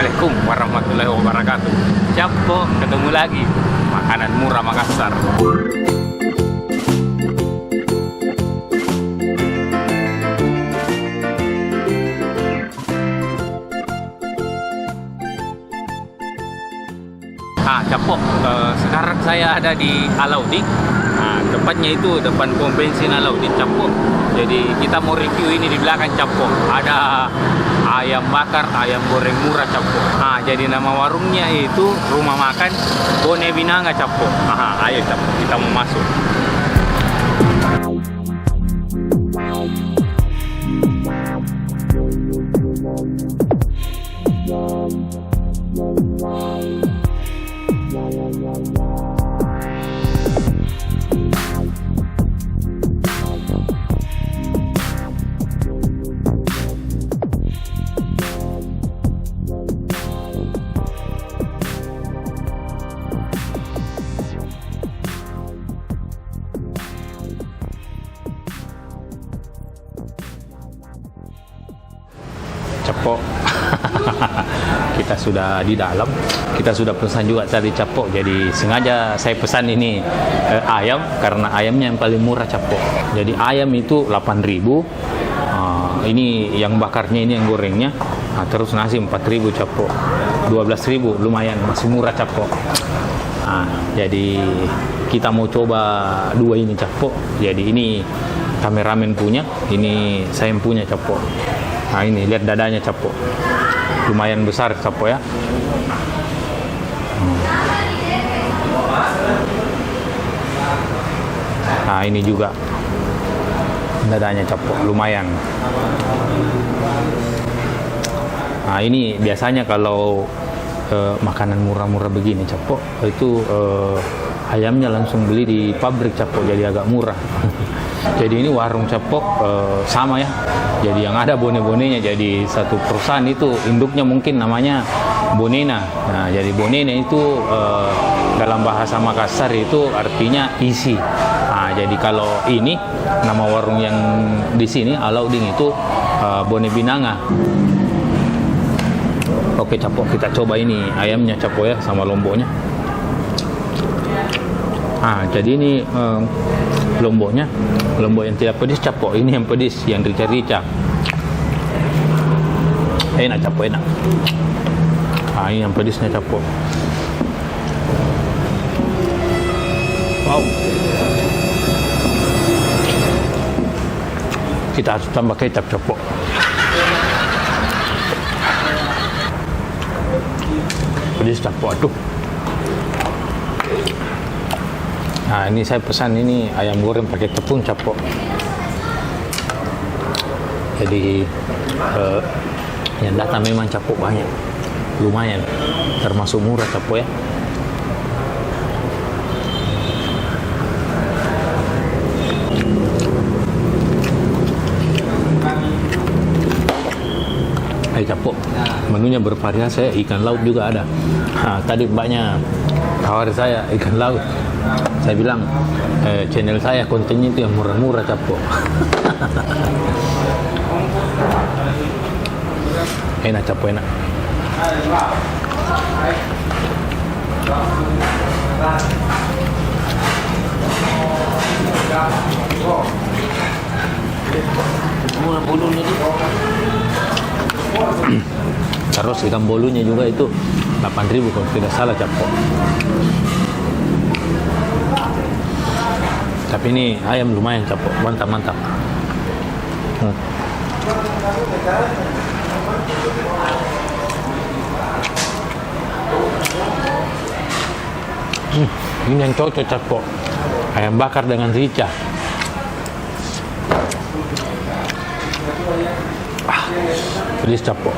Assalamualaikum warahmatullahi wabarakatuh. Cappo, ketemu lagi. Makanan murah Makassar. Cappo, sekarang saya ada di Alauddin. Tepatnya itu depan pom bensin Alauddin, Cappo. Jadi kita mau review ini di belakang, Cappo. Ada ayam bakar, ayam goreng murah, Cappo. Jadi nama warungnya itu Rumah Makan Bone Binanga, Cappo. Ayo, Cappo, kita mau masuk. Cappo, kita sudah di dalam. Kita sudah pesan juga tadi, Cappo. Jadi sengaja saya pesan ini ayam karena ayamnya yang paling murah, Cappo. Jadi ayam itu 8.000. Ini yang bakarnya, ini yang gorengnya. Terus nasi 4.000, Cappo. 12.000, lumayan, masih murah, Cappo. Jadi kita mau coba dua ini, Cappo. Jadi ini kameramen punya, ini saya punya, Cappo. Ini lihat dadanya, Cappo. Lumayan besar, Cappo, ya. Ini juga dadanya, Cappo. Lumayan. Ini biasanya kalau makanan murah-murah begini, Cappo, itu ayamnya langsung beli di pabrik, Cappo. Jadi agak murah. Jadi ini warung, Cappo, sama ya. Jadi yang ada bone-bonenya, jadi satu perusahaan itu induknya mungkin namanya Bonena. Jadi Bonena itu dalam bahasa Makassar itu artinya isi. Jadi kalau ini nama warung yang di sini Alauddin itu Bone Binanga. Oke, Cappo, kita coba ini ayamnya, Cappo, ya, sama lomboknya. Jadi ini lombok yang tidak pedis, Cappo. Ini yang pedis, yang rica-rica. Enak, Cappo, enak. Ini yang pedisnya, Cappo. Wow. Kita harus tambah kecap, Cappo. Pedis, Cappo, aduh. Ini saya pesan ini ayam goreng pakai tepung, Cappo. Jadi yang datang memang, Cappo, banyak, lumayan, termasuk murah, Cappo, ya. Cappo, menunya bervariasi, ikan laut juga ada. Tadi mbaknya tawar saya ikan laut. Saya bilang channel saya kontennya itu yang murah-murah, Cappo. Enak, Cappo, enak. Terus ikan bolunya juga itu 8.000 kalau tidak salah, Cappo. Tapi ini ayam lumayan, Cappo, mantap. Ini yang cocok, Cappo. Ayam bakar dengan rica. Pedis, Cappo.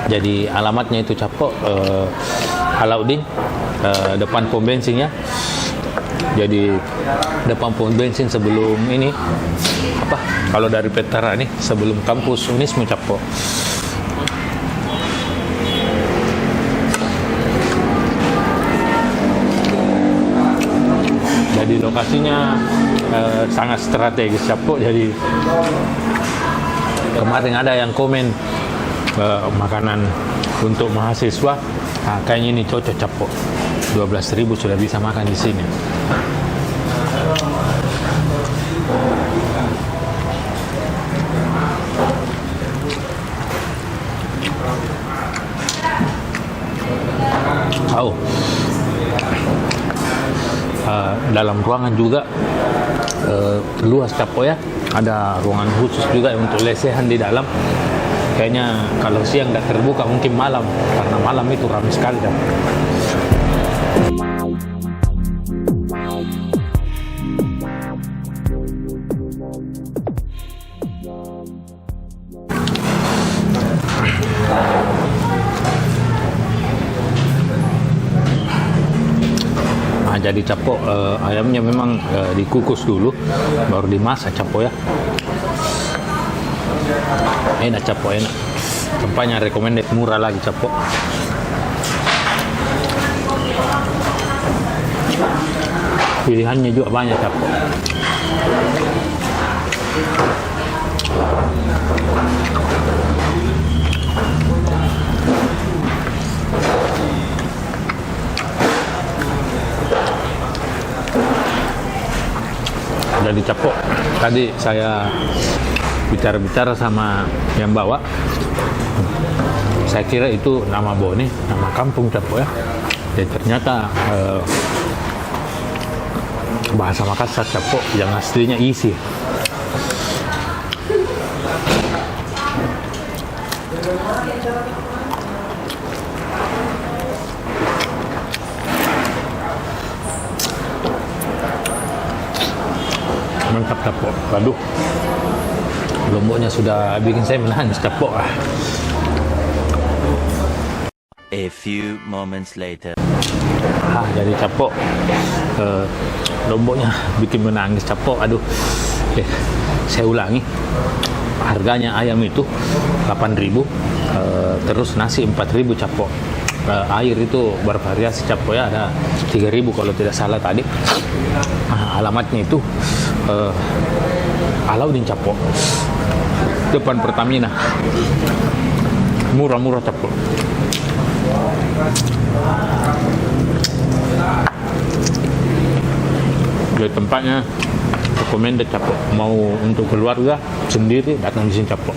Jadi alamatnya itu, Cappo, Alauddin, depan pom bensin, ya. Jadi depan pom bensin sebelum ini kalau dari Petara nih, sebelum kampus Unisme, Cappo. Jadi lokasinya sangat strategis, Cappo. Jadi kemarin ada yang komen makanan untuk mahasiswa. Nah, kayaknya ini cocok capok. 12.000 sudah bisa makan di sini. Oh. Dalam ruangan juga luas capok ya. Ada ruangan khusus juga untuk lesehan di dalam. Kayaknya kalau siang nggak terbuka mungkin malam, karena malam itu ramai sekali kan. Nah, jadi capok ayamnya memang dikukus dulu, baru dimasak capok ya. Enak capok, enak. Tempatnya recommended, murah lagi capok. Pilihannya juga banyak capok. Jadi capok. Tadi saya bicara-bicara sama yang bawa, saya kira itu nama Bone, nama kampung capok ya. Dan ternyata bahasa Makassar capok yang aslinya isi. Mantap capok. Waduh, lomboknya sudah bikin saya menangis capok. A few moments later. Jadi capok, lomboknya bikin menangis capok. Aduh, saya ulangi. Harganya ayam itu 8.000, terus nasi 4.000 capok. Air itu bervariasi capok ya, ada 3.000 kalau tidak salah tadi. Alamatnya itu Alaudin Capok, depan Pertamina. Murah-murah capok. Jadi tempatnya recommended capok. Mau untuk keluarga sendiri datang di sini capok.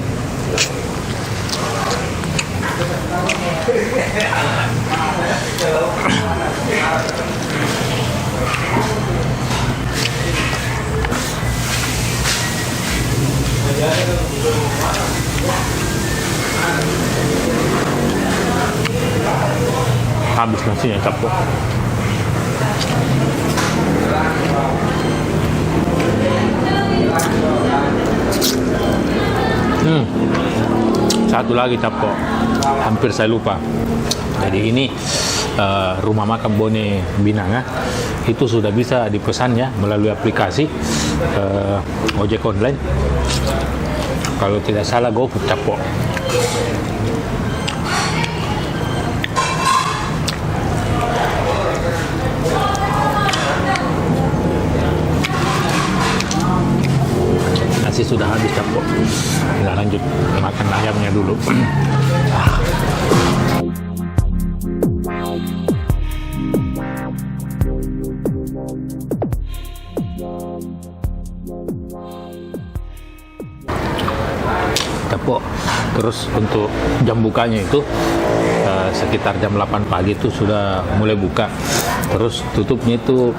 Habis nasinya capok. Satu lagi capok, hampir saya lupa. Jadi ini rumah makan Bone Binanga itu sudah bisa dipesan ya melalui aplikasi ojek online. Kalau tidak salah GoFood capok. Nasi sudah habis capok. Kita lanjut makan ayamnya dulu. Capok. Terus untuk jam bukanya itu sekitar jam 8 pagi itu sudah mulai buka. Terus tutupnya itu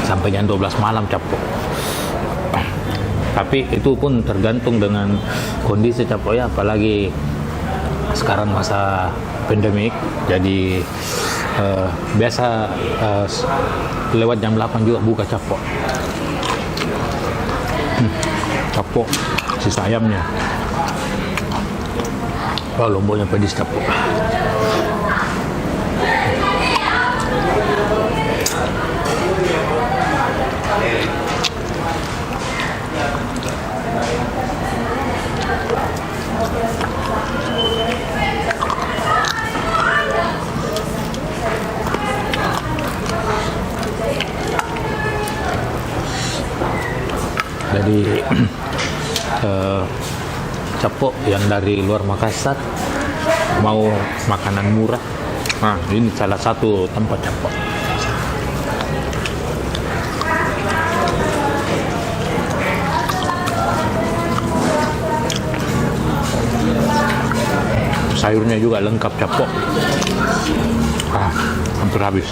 sampai jam 12 malam capok. Tapi itu pun tergantung dengan kondisi capok ya, apalagi sekarang masa pandemik. Jadi biasa lewat jam 8 juga buka capok. Capok sisa ayamnya. Oh, lomboknya pedis capok. Jadi capok yang dari luar Makassar mau makanan murah, nah ini salah satu tempat capok. Sayurnya juga lengkap capok. Hampir habis.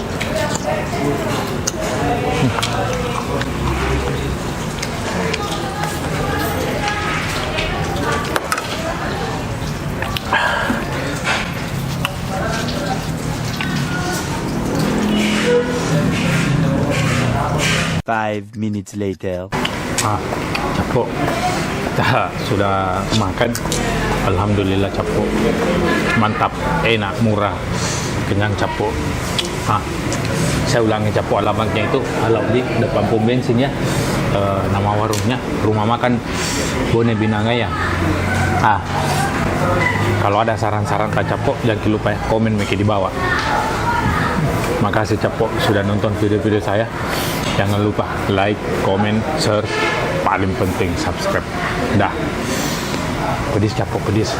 Five minutes later. Capok. Kita sudah makan. Alhamdulillah capok. Mantap, enak, murah, kenyang capok. Saya ulangi capok alamatnya itu Alaudi depan pom bensin ya. Nama warungnya Rumah Makan Bone Binangaya. Kalau ada saran-saran tak capok jangan lupa ya, komen Meki di bawah. Makasih capok sudah nonton video-video saya. Jangan lupa like, komen, share, paling penting subscribe. Dah. Pedis capok pedis.